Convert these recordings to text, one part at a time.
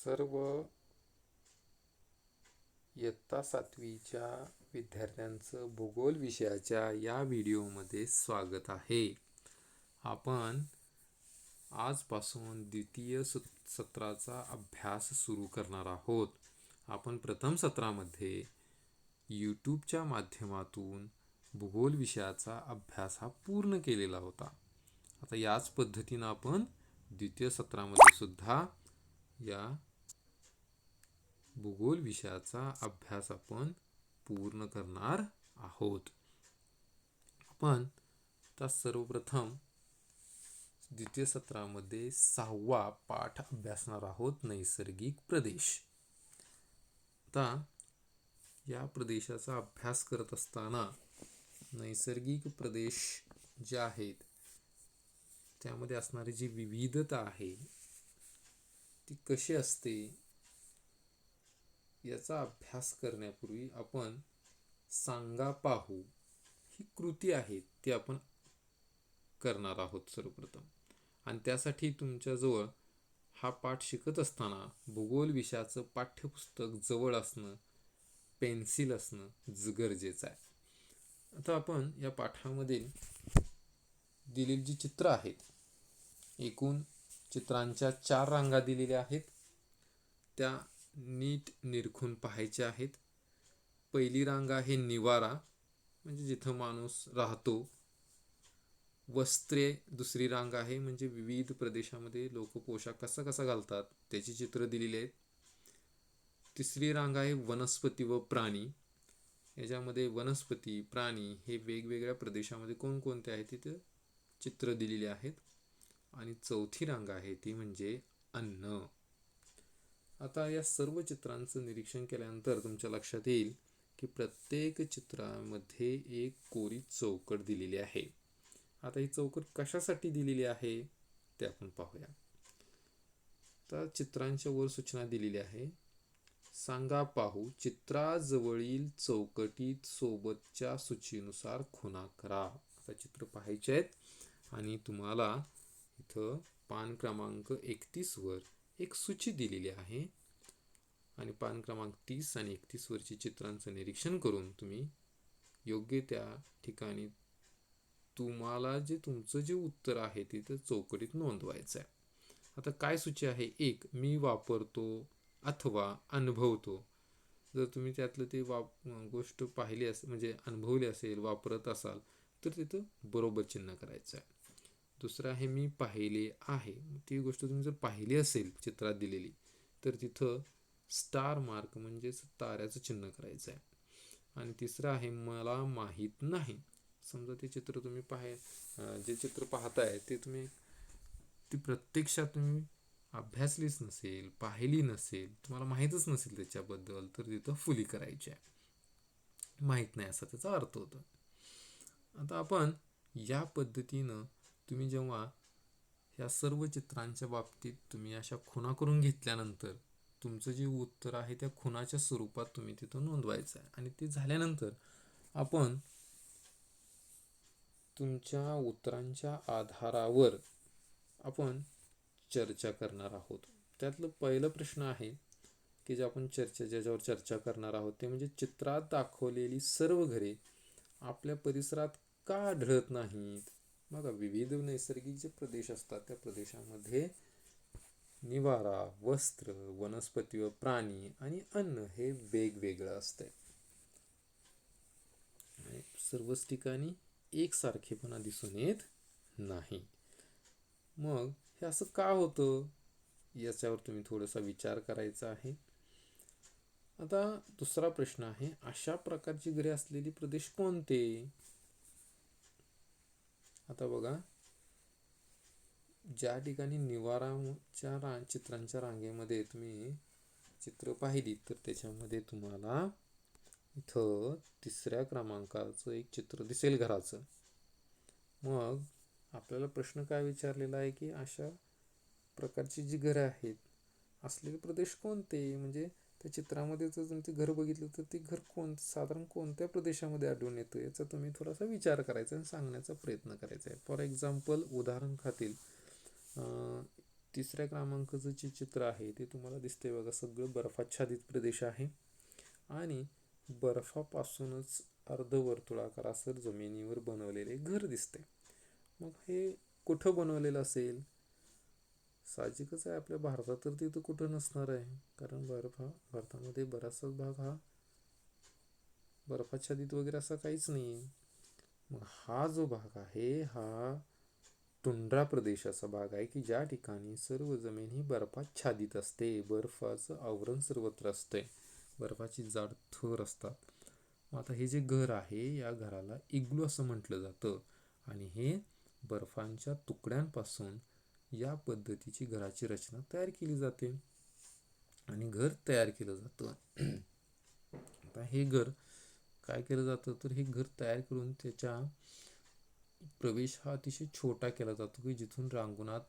सर्व इयत्ता 7वीच्या विद्यार्थ्यांचं भूगोल विषयाच्या या व्हिडिओमध्ये स्वागत आहे. आपण आजपासून द्वितीय सत्राचा अभ्यास सुरू करणार आहोत. आपण प्रथम सत्रामध्ये यूट्यूबच्या माध्यमातून भूगोल विषयाचा अभ्यास हा पूर्ण केलेला होता. आता याच पद्धतीनं आपण द्वितीय सत्रामध्ये सुद्धा या भूगोल विषयाचा अभ्यास आपण पूर्ण करणार आहोत. आपण आता सर्वप्रथम द्वितीय सत्रामध्ये 6वा पाठ अभ्यासणार आहोत, नैसर्गिक प्रदेश. आता या प्रदेशाचा अभ्यास करत असताना नैसर्गिक प्रदेश जे आहेत त्यामध्ये असणारी जी विविधता आहे ती कशी असते याचा अभ्यास करण्यापूर्वी आपण सांगा पाहू ही कृती आहे ती आपण करणार आहोत सर्वप्रथम. आणि त्यासाठी तुमच्याजवळ हा पाठ शिकत असताना भूगोल विषयाचं पाठ्यपुस्तक जवळ असणं, पेन्सिल असणं गरजेचं आहे. आता आपण या पाठामध्ये दिलेली जी चित्र आहेत, एकूण चित्रांच्या 4 रांगा दिलेल्या आहेत, त्या नीट निरखून पाहायच्या आहेत. पहिली रांग आहे निवारा, म्हणजे जिथं माणूस राहतो. वस्त्रे दुसरी रांग आहे, म्हणजे विविध प्रदेशामध्ये लोक पोशाख कसा घालतात त्याची चित्र दिलेली आहेत. तिसरी रांग आहे वनस्पती व प्राणी, याच्यामध्ये वनस्पती प्राणी हे वेगवेगळ्या प्रदेशामध्ये कोणकोणते आहेत तिथे चित्र दिलेली आहेत. आणि चौथी रांग आहे ती म्हणजे अन्न. आता या सर्व चित्रांचं निरीक्षण केल्यानंतर तुमच्या लक्षात येईल की प्रत्येक चित्रामध्ये एक कोरी चौकट दिलेली आहे. आता ही चौकट कशासाठी दिलेली आहे ते आपण पाहूया. तर चित्रांच्या वर सूचना दिलेली आहे. सांगा पाहू, चित्राजवळील चौकटीत सोबतच्या सूचीनुसार खुणा करा. आता चित्र पाहायचे आहेत आणि तुम्हाला इथं पान क्रमांक 31 वर एक सूची दिलेली आहे आणि पान क्रमांक 30 आणि 31 वरची चित्रांचं निरीक्षण करून तुम्ही योग्य त्या ठिकाणी तुम्हाला तुमचं जे उत्तर आहे तिथं चौकटीत नोंदवायचं आहे. आता काय सूची आहे? 1. मी वापरतो अथवा अनुभवतो. जर तुम्ही त्यातलं ते गोष्ट पाहिली असेल, म्हणजे अनुभवली असेल, वापरत असाल तर तिथं बरोबर चिन्ह करायचं आहे. दुसरं आहे मी पाहिले आहे. ती गोष्ट तुम्ही जर पाहिली असेल चित्रात दिलेली तर तिथं स्टार मार्क म्हणजेच ताऱ्याचं चिन्ह करायचं आहे. आणि तिसरं आहे मला माहीत नाही. समजा ते चित्र तुम्ही जे चित्र पाहताय ते ती प्रत्यक्षात तुम्ही अभ्यासलीच नसेल, पाहिली नसेल, तुम्हाला माहीतच नसेल त्याच्याबद्दल, तर तिथं फुली करायची आहे. माहीत नाही असा त्याचा अर्थ होतो. आता आपण या पद्धतीनं तुम्ही जेव्हा ह्या सर्व चित्रांच्या बाबतीत तुम्ही अशा खुणा करून घेतल्यानंतर तुमचं जे उत्तर आहे त्या खुणाच्या स्वरूपात तुम्ही तिथं नोंदवायचं आहे. आणि ते झाल्यानंतर आपण तुमच्या उत्तरांच्या आधारावर आपण चर्चा करणार आहोत. त्यातलं पहिलं प्रश्न आहे की ज्याच्यावर चर्चा करणार आहोत ते म्हणजे चित्रात दाखवलेली सर्व घरे आपल्या परिसरात का आढळत नाहीत. बघा, विविध नैसर्गिक जे प्रदेश असतात त्या प्रदेशामध्ये निवारा, वस्त्र, वनस्पती व प्राणी आणि अन्न हे वेगवेगळं असतंय. सर्वच ठिकाणी एकसारखेपणा दिसून येत नाही. मग हे असं का होतं याच्यावर तुम्ही थोडासा विचार करायचा आहे. आता दुसरा प्रश्न आहे, अशा प्रकारची घरे असलेले प्रदेश कोणते? आता बघा, ज्या ठिकाणी निवाराच्या चित्रांच्या रांगेमध्ये तुम्ही चित्र पाहिली तर त्याच्यामध्ये तुम्हाला इथं 3ऱ्या क्रमांकाचं एक चित्र दिसेल घराचं. मग आपल्याला प्रश्न काय विचारलेला आहे की अशा प्रकारची जी घरं आहेत असलेले प्रदेश कोणते? म्हणजे त्या चित्रामध्ये जर तुम्ही घर बघितलं तर ते घर साधारण कोणत्या प्रदेशामध्ये आढळून येतं याचा तुम्ही थोडासा विचार करायचा आणि सांगण्याचा प्रयत्न करायचा आहे. फॉर एक्झाम्पल, उदाहरण खातील तिसऱ्या क्रमांकाचं जे चित्र आहे ते तुम्हाला दिसतंय बघा, सगळं बर्फाच्छादित प्रदेश आहे आणि बर्फापासूनच अर्धवर्तुळाकार जमिनीवर बनवलेले घर दिसते. मग हे कुठं बनवलेलं असेल? साहजिकच आहे, आपल्या भारतात तर तिथं कुठं नसणार आहे, कारण भारतामध्ये बराचसा भाग हा बर्फाच्छादित वगैरे असा काहीच नाही आहे. मग हा जो भाग आहे हा टुंड्रा प्रदेशाचा भाग आहे, की ज्या ठिकाणी सर्व जमीन ही बर्फाच्छादित असते, बर्फाचं आवरण सर्वत्र असते, बर्फाची जाड थर असतात. आता हे जे घर आहे या घराला इग्लू असं म्हटलं जातं आणि हे बर्फांच्या तुकड्यांपासून या पद्धतीची घराची रचना तयार केली जाते आणि घर तयार केलं जातं. आता हे घर काय केलं जातं, तर हे घर तयार करून त्याच्या प्रवेश हा अतिशय छोटा केला जातो, की जिथून रांगून आत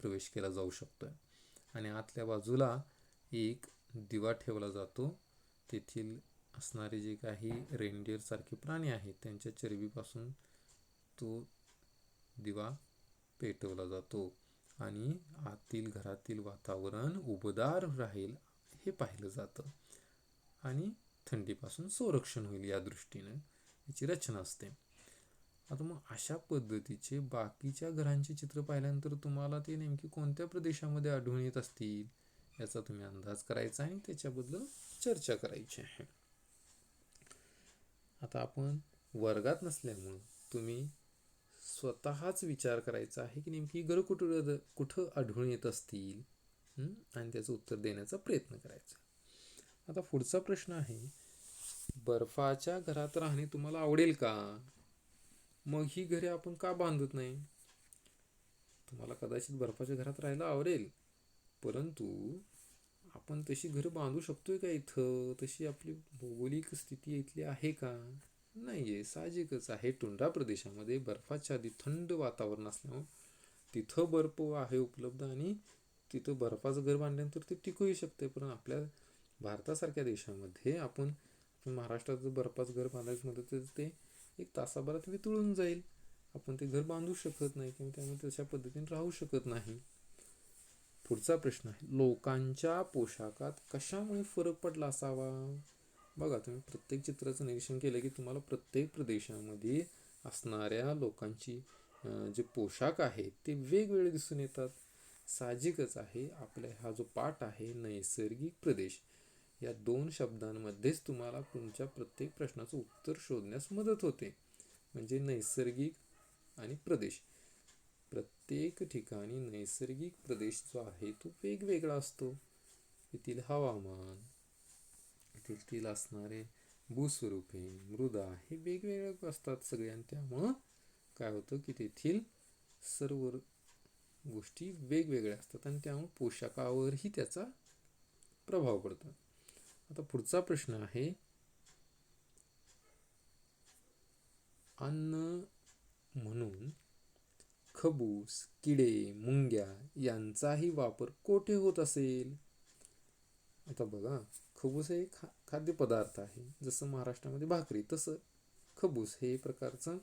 प्रवेश केला जाऊ शकतो आणि आतल्या बाजूला एक दिवा ठेवला जातो. तेथील असणारे जे काही रेनडिअर सारखे प्राणी आहेत त्यांच्या चरबीपासून तो दिवा पेटवला जातो आणि आतील घरातील वातावरण उबदार राहील हे पाहिलं जातं आणि थंडीपासून संरक्षण होईल या दृष्टीने याची रचना असते. आता मग अशा पद्धतीचे बाकीच्या घरांचे चित्र पाहिल्यानंतर तुम्हाला ते नेमकी कोणत्या प्रदेशामध्ये आढळून येत असतील याचा तुम्ही अंदाज करायचा आणि त्याच्याबद्दल चर्चा करायची आहे. आता आपण वर्गात नसल्यामुळं तुम्ही स्वतःच विचार करायचा आहे की नेमकी घरं कुठं आढळून येत असतील आणि त्याचं उत्तर देण्याचा प्रयत्न करायचा. आता पुढचा प्रश्न आहे, बर्फाच्या घरात राहणे तुम्हाला आवडेल का? मग ही घरे आपण का बांधत नाही? तुम्हाला कदाचित बर्फाच्या घरात राहायला आवडेल, परंतु आपण तशी घरं बांधू शकतोय का इथं? तशी आपली भौगोलिक स्थिती इथली आहे का? नाहीये. साहजिकच आहे, टुंड्रा प्रदेशामध्ये बर्फाच्छादित थंड वातावरण असल्यामुळे तिथं बर्फ आहे उपलब्ध आणि तिथं बर्फाचं घर बांधल्यानंतर ते टिकूही शकते. पण आपल्या भारतासारख्या देशामध्ये आपण महाराष्ट्रात बर्फाचं घर बांधायचं म्हटलं तर ते एक तासाभरात वितळून जाईल. आपण ते घर बांधू शकत नाही किंवा त्यामुळे तशा पद्धतीने राहू शकत नाही. पुढचा प्रश्न आहे, लोकांच्या पोशाखात कशामुळे फरक पडला असावा? बघा, तुम्ही प्रत्येक चित्राचं निरीक्षण केलं की तुम्हाला प्रत्येक प्रदेशामध्ये असणाऱ्या लोकांची जे पोशाख आहेत ते वेगवेगळे दिसून येतात. साहजिकच आहे, आपला हा जो पाठ आहे नैसर्गिक प्रदेश, या 2 शब्दांमध्येच तुम्हाला तुमच्या प्रत्येक प्रश्नाचं उत्तर शोधण्यास मदत होते. म्हणजे नैसर्गिक आणि प्रदेश, प्रत्येक ठिकाणी नैसर्गिक प्रदेश जो आहे तो वेगवेगळा असतो. येथील हवामान, येथील असणारे भूस्वरूपे, मृदा हे वेगवेगळे असतात सगळे आणि त्यामुळं काय होतं की तेथील सर्व गोष्टी वेगवेगळ्या असतात आणि त्यामुळे पोशाखावरही त्याचा प्रभाव पडतो. आता पुढचा प्रश्न आहे, अन्न म्हणून खबूस, किडे, मुंग्या यांचाही वापर कोठे होत असेल? आता बघा, खबूस हे खाद्यपदार्थ आहे. जसं महाराष्ट्रामध्ये भाकरी, तसं खबूस हे प्रकारचं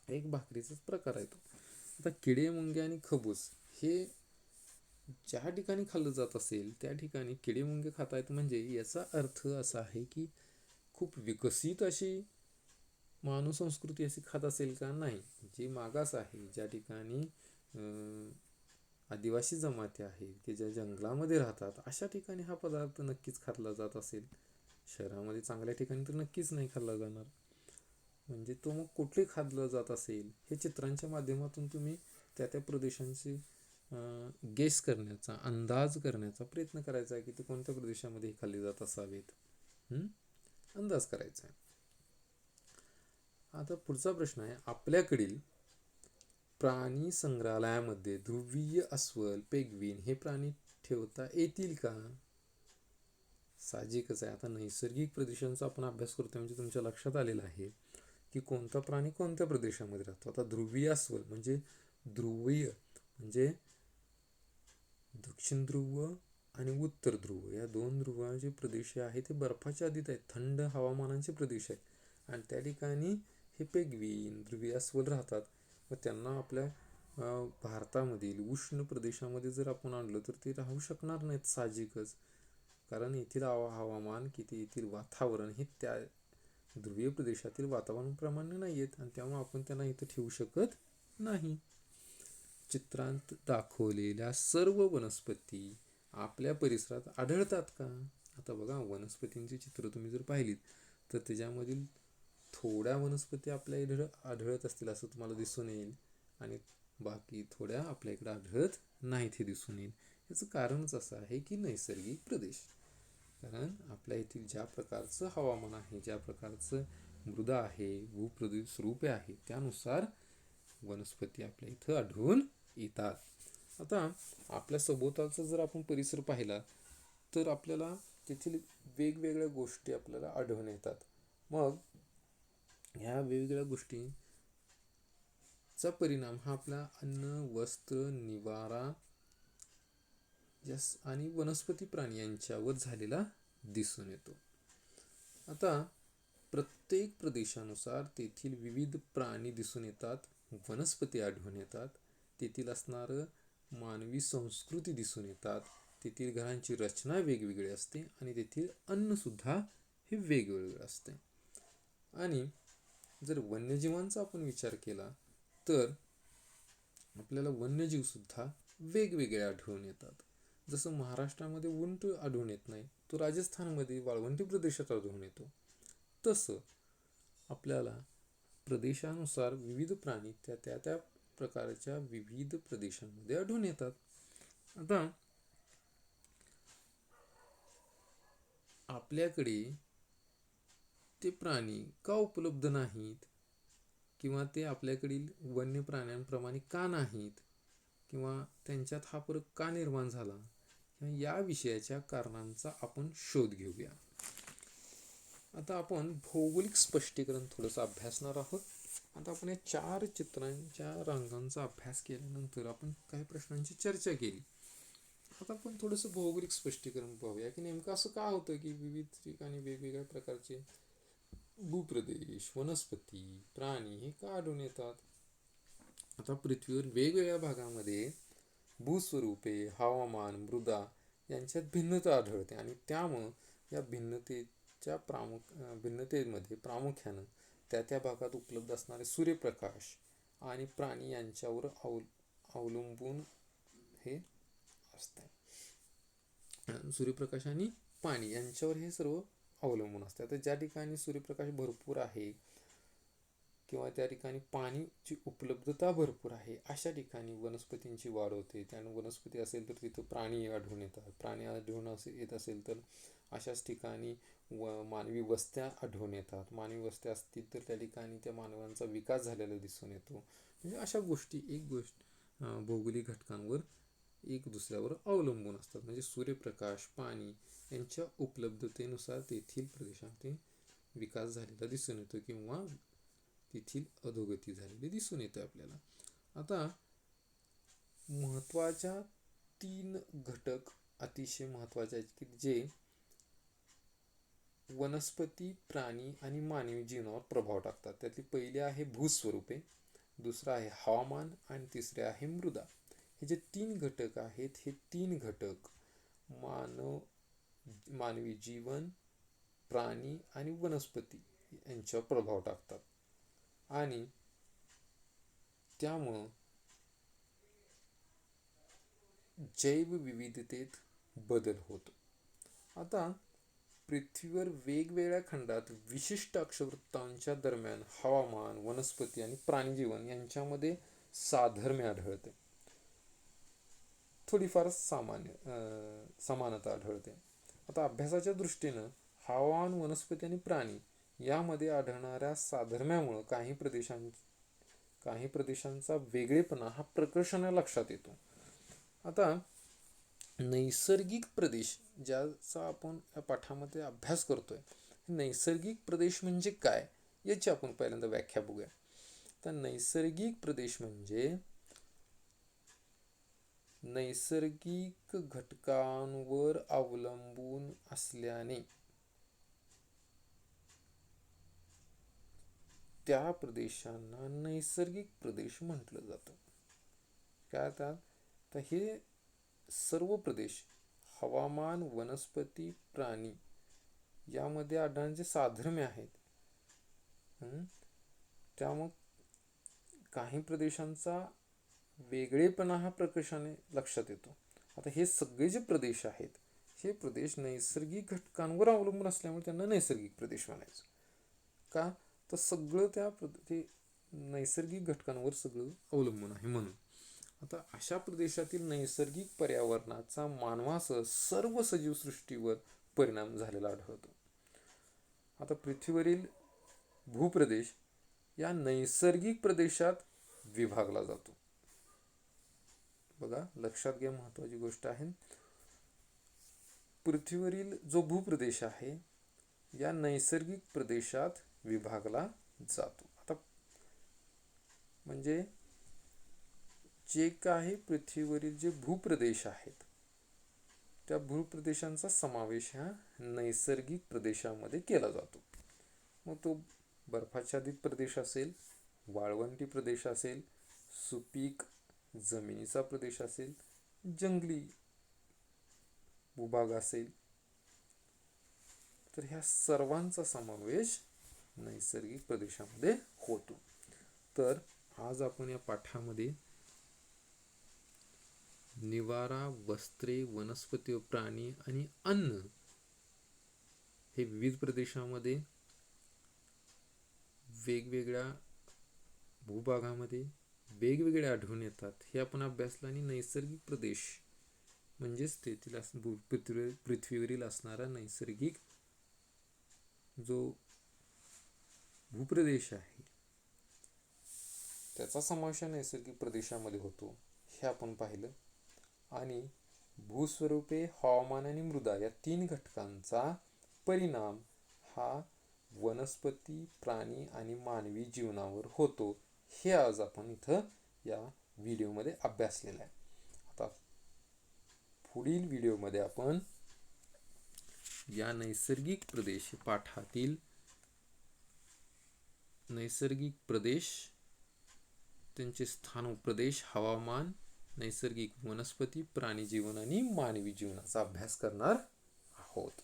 एक भाकरीचाच प्रकार आहे तो. आता किडे, मुंग्या आणि खबूस हे ज्या ठिकाणी खाल्लं जात असेल त्या ठिकाणी किडे मुंगे खाता येत, म्हणजे याचा अर्थ असा आहे की खूप विकसित अशी मानव संस्कृती अशी खात असेल का? नाही. जी मागास आहे, ज्या ठिकाणी आदिवासी जमाती आहेत की ज्या जंगलामध्ये राहतात, अशा ठिकाणी हा पदार्थ नक्कीच खाल्ला जात असेल. शहरामध्ये चांगल्या ठिकाणी तर नक्कीच नाही खाल्ला जाणार. म्हणजे तो मग कुठे खाल्लं जात असेल हे चित्रांच्या माध्यमातून तुम्ही त्या त्या प्रदेशांची गेस करण्याचा, अंदाज करण्याचा प्रयत्न करायचा आहे की ते कोणत्या प्रदेशामध्ये खाल्ले जात असावेत, अंदाज करायचा आहे. आता पुढचा प्रश्न आहे, आपल्याकडील प्राणी संग्रहालयामध्ये ध्रुवीय अस्वल, पेंग्विन हे प्राणी ठेवता येतील का? साहजिकच आहे, आता नैसर्गिक प्रदेशांचा आपण अभ्यास करतो म्हणजे तुमच्या लक्षात आलेलं आहे की कोणता प्राणी कोणत्या प्रदेशामध्ये राहतो. आता ध्रुवीय अस्वल म्हणजे ध्रुवीय म्हणजे दक्षिण ध्रुव आणि उत्तर ध्रुव या 2 ध्रुवाचे प्रदेश आहेत ते बर्फाच्या आधीत आहेत, थंड हवामानाचे प्रदेश आहेत आणि त्या ठिकाणी हे पेंग्विन, ध्रुवीय अस्वल राहतात व त्यांना आपल्या भारतामधील उष्ण प्रदेशामध्ये जर आपण आणलं तर ते राहू शकणार नाहीत साहजिकच. कारण येथील हवामान येथील वातावरण हे त्या ध्रुवीय प्रदेशातील वातावरणाप्रमाणे नाही आहेत आणि त्यामुळे आपण त्यांना इथं ठेवू शकत नाही. चित्रांत दाखवलेल्या सर्व वनस्पती आपल्या परिसरात आढळतात का? आता बघा, वनस्पतींची चित्र तुम्ही जर पाहिलीत तर त्याच्यामधील थोड्या वनस्पती आपल्या इकडे आढळत असतील असं तुम्हाला दिसून येईल आणि बाकी थोड्या आपल्या इकडे आढळत नाहीत हे दिसून येईल. याचं कारणच असं आहे की नैसर्गिक प्रदेश. कारण आपल्या येथील ज्या प्रकारचं हवामान आहे, ज्या प्रकारचं मृदा आहे, भूप्रदेश रूपे आहे, त्यानुसार वनस्पती आपल्या इथं आढळून येतात. आता आपल्या सभोवतालचा जर आपण परिसर पाहिला तर आपल्याला तेथील वेगवेगळ्या गोष्टी आपल्याला आढळून येतात. मग ह्या वेगवेगळ्या गोष्टींचा परिणाम हा आपला अन्न, वस्त्र, निवारा आणि वनस्पती प्राणी यांच्यावर झालेला दिसून येतो. आता प्रत्येक प्रदेशानुसार तेथील विविध प्राणी दिसून येतात, वनस्पती आढळून येतात, तेथील असणारं मानवी संस्कृती दिसून येतात, तेथील घरांची रचना वेगवेगळी असते आणि तेथील अन्न सुद्धा हे वेगवेगळं असते. आणि जर वन्यजीवांचा आपण विचार केला तर आपल्याला वन्यजीव सुद्धा वेगवेगळे आढळून येतात. जसं महाराष्ट्रामध्ये उंट आढळून येत नाही, तो राजस्थानमध्ये वाळवंटी प्रदेशात आढळून येतो. तसं आपल्याला प्रदेशानुसार विविध प्राणी त्या प्रकारच्या विविध प्रदेशांमध्ये आढळून येतात. आता आपल्याकडे ते प्राणी का उपलब्ध नाहीत किंवा ते आपल्याकडील वन्य प्राण्यांप्रमाणे का नाहीत किंवा त्यांच्यात हा फरक का निर्माण झाला, या विषयाच्या कारणांचा आपण शोध घेऊया. आता आपण भौगोलिक स्पष्टीकरण थोडंसं अभ्यासणार आहोत. आता आपण या 4 चित्रांच्या रंगांचा अभ्यास केल्यानंतर आपण काही प्रश्नांची चर्चा केली. आता आपण थोडंसं भौगोलिक स्पष्टीकरण पाहूया की नेमकं असं का होतं की विविध ठिकाणी वेगवेगळ्या प्रकारचे भूप्रदेश, वनस्पती, प्राणी हे का आढळून येतात. आता पृथ्वीवर वेगवेगळ्या भागामध्ये भूस्वरूपे, हवामान, मृदा यांच्यात भिन्नता आढळते आणि त्यामुळं या भिन्नतेमध्ये प्रामुख्यानं त्या भागात उपलब्ध असणारे सूर्यप्रकाश आणि प्राणी यांच्यावर अवलंबून हे असते. सूर्यप्रकाश आणि पाणी यांच्यावर हे सर्व अवलंबून असते. आता ज्या ठिकाणी सूर्यप्रकाश भरपूर आहे किंवा त्या ठिकाणी पाण्याची उपलब्धता भरपूर आहे, अशा ठिकाणी वनस्पतींची वाढ होते. त्यानं वनस्पती असेल तर तिथं प्राणी आढळून येतात. प्राणी आढळून येत असेल तर अशाच ठिकाणी मानवी वस्त्या आढळून येतात. मानवी वस्त्या असतील तर त्या ठिकाणी त्या मानवांचा विकास झालेला दिसून येतो. म्हणजे अशा गोष्टी भौगोलिक घटकांवर एक दुसऱ्यावर अवलंबून असतात. म्हणजे सूर्यप्रकाश, पाणी यांच्या उपलब्धतेनुसार तेथील प्रदेशात विकास झालेला दिसून येतो किंवा तेथील अधोगती झालेली दिसून येते आपल्याला. आता महत्त्वाच्या 3 घटक अतिशय महत्त्वाचे आहेत की जे वनस्पती, प्राणी आणि मानवी जीवनावर प्रभाव टाकतात. त्यातली पहिली आहे भूस्वरूपे, दुसरा आहे हवामान आणि तिसरे आहे मृदा. हे जे 3 घटक आहेत, हे 3 घटक मानवी जीवन, प्राणी आणि वनस्पती यांच्यावर प्रभाव टाकतात आणि त्यामुळं जैवविविधतेत बदल होतो. आता पृथ्वीवर वेगवेगळ्या खंडात विशिष्ट अक्षवृत्तांच्या दरम्यान हवामान, वनस्पती आणि प्राणीजीवन यांच्यामध्ये साधर्म्य आढळते. थोडीफार समानता आढळते. आता अभ्यासाच्या दृष्टीनं हवामान, वनस्पती आणि प्राणी यामध्ये आढळणाऱ्या साधर्म्यामुळे काही प्रदेशांचा वेगळेपणा हा प्रकर्षाने लक्षात येतो. आता नैसर्गिक प्रदेश ज्याचा आपण या पाठामध्ये अभ्यास करतोय, नैसर्गिक प्रदेश म्हणजे काय याची आपण पहिल्यांदा व्याख्या बघूया. तर नैसर्गिक प्रदेश म्हणजे नैसर्गिक घटकांवर अवलंबून असल्याने त्या प्रदेशांना नैसर्गिक प्रदेश म्हटलं जातं. काय तर हे सर्व प्रदेश हवामान, वनस्पती, प्राणी यामध्ये आढळणारे जे साधर्म्य आहेत, त्यामुळे काही प्रदेशांचा वेगळेपणा हा प्रकर्षाने लक्षात येतो. आता हे सगळे जे प्रदेश आहेत, हे प्रदेश नैसर्गिक घटकांवर अवलंबून असल्यामुळे त्यांना नैसर्गिक प्रदेश म्हणायचं. का तर सगळं ते नैसर्गिक घटकांवर सगळं अवलंबून आहे म्हणून. आता अशा प्रदेशातील नैसर्गिक पर्यावरणाचा मानवासह सर्व सजीव सृष्टीवर परिणाम झालेला आढळतो. आता पृथ्वीवरील भूप्रदेश या नैसर्गिक प्रदेशात विभागला जातो. बघा, लक्षात घ्या, महत्वाची गोष्ट आहे. पृथ्वीवरील जो भूप्रदेश आहे या नैसर्गिक प्रदेशात विभागला जातो. आता म्हणजे जे काही पृथ्वीवरील जे भूप्रदेश आहेत त्या भूप्रदेशांचा समावेश ह्या नैसर्गिक प्रदेशामध्ये केला जातो. मग तो बर्फाच्छादित प्रदेश असेल, वाळवंटी प्रदेश असेल, सुपीक जमिनीचा प्रदेश असेल, जंगली भूभाग असेल, तर ह्या सर्वांचा समावेश नैसर्गिक प्रदेशामध्ये होतो. तर आज आपण या पाठामध्ये निवारा, वस्त्रे, वनस्पती व प्राणी आणि अन्न हे विविध प्रदेशामध्ये वेगवेगळ्या भूभागामध्ये वेगवेगळे आढळून येतात हे आपण अभ्यासलं. आणि नैसर्गिक प्रदेश म्हणजेच तेथील पृथ्वीवरील असणारा नैसर्गिक जो भूप्रदेश आहे त्याचा समावेश नैसर्गिक प्रदेशामध्ये होतो हे आपण पाहिलं. आणि भूस्वरूपे, हवामान आणि मृदा या 3 घटकांचा परिणाम हा वनस्पती, प्राणी आणि मानवी जीवनावर होतो हे आज आपण इथं या व्हिडिओमध्ये अभ्यासलेलं आहे. आता पुढील व्हिडिओमध्ये आपण या नैसर्गिक प्रदेश पाठातील नैसर्गिक प्रदेश, त्यांचे स्थान, प्रदेश, हवामान, नैसर्गिक वनस्पती, प्राणी जीवन आणि मानवी जीवनाचा अभ्यास करणार आहोत.